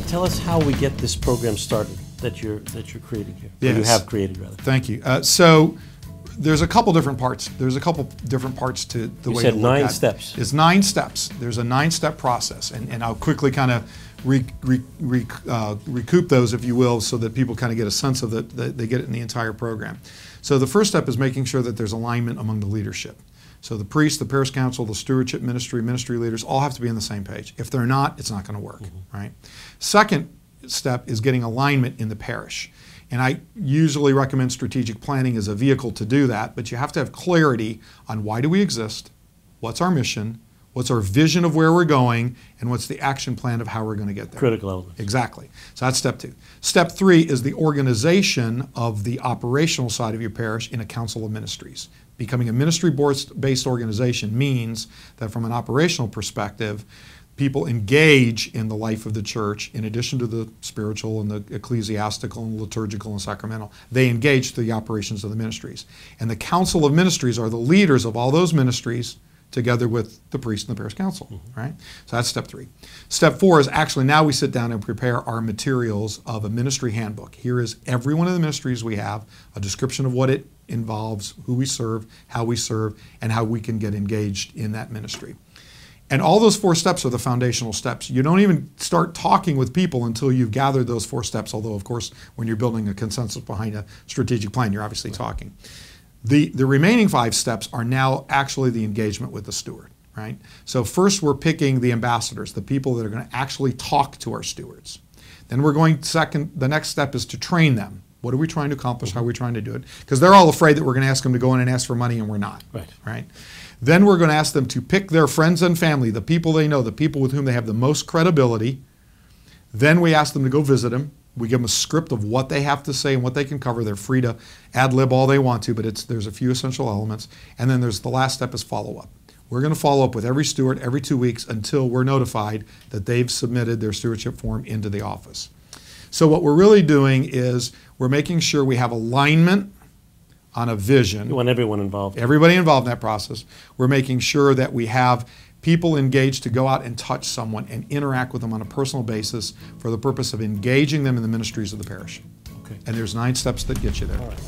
Tell us how we get this program started that you're creating here. Yes. Or you have created, rather. Thank you. So there's a couple different parts. There's a couple different parts to the way to look at it. You said 9 steps. It's 9 steps. There's a 9-step process, and I'll quickly kind of recoup those, if you will, so that people kind of get a sense of that they get it in the entire program. So the first step is making sure that there's alignment among the leadership. So the priest, the parish council, the stewardship ministry, ministry leaders all have to be on the same page. If they're not, it's not going to work, right? Second step is getting alignment in the parish. And I usually recommend strategic planning as a vehicle to do that, but you have to have clarity on why do we exist, what's our mission, what's our vision of where we're going, and what's the action plan of how we're going to get there. Critical elements. Exactly. So that's step 2. Step 3 is the organization of the operational side of your parish in a council of ministries. Becoming a ministry-based organization means that from an operational perspective, people engage in the life of the church in addition to the spiritual and the ecclesiastical and liturgical and sacramental. They engage through the operations of the ministries. And the council of ministries are the leaders of all those ministries together with the priest and the parish council, right? So that's step 3. Step 4 is actually now we sit down and prepare our materials of a ministry handbook. Here is every one of the ministries we have, a description of what it involves, who we serve, and how we can get engaged in that ministry. And all those 4 steps are the foundational steps. You don't even start talking with people until you've gathered those 4 steps, although, of course, when you're building a consensus behind a strategic plan, you're obviously talking. The remaining 5 steps are now actually the engagement with the steward, right? So first we're picking the ambassadors, the people that are going to actually talk to our stewards. Then we're going the next step is to train them. What are we trying to accomplish? How are we trying to do it? Because they're all afraid that we're going to ask them to go in and ask for money, and we're not, right? Then we're going to ask them to pick their friends and family, the people they know, the people with whom they have the most credibility. Then we ask them to go visit them. We give them a script of what they have to say and what they can cover. They're free to ad-lib all they want to, but there's a few essential elements. And then there's the last step is follow-up. We're going to follow up with every steward every 2 weeks until we're notified that they've submitted their stewardship form into the office. So what we're really doing is we're making sure we have alignment on a vision. You want everyone involved. Everybody involved in that process. We're making sure that we have people engaged to go out and touch someone and interact with them on a personal basis for the purpose of engaging them in the ministries of the parish. Okay. And there's 9 steps that get you there. All right.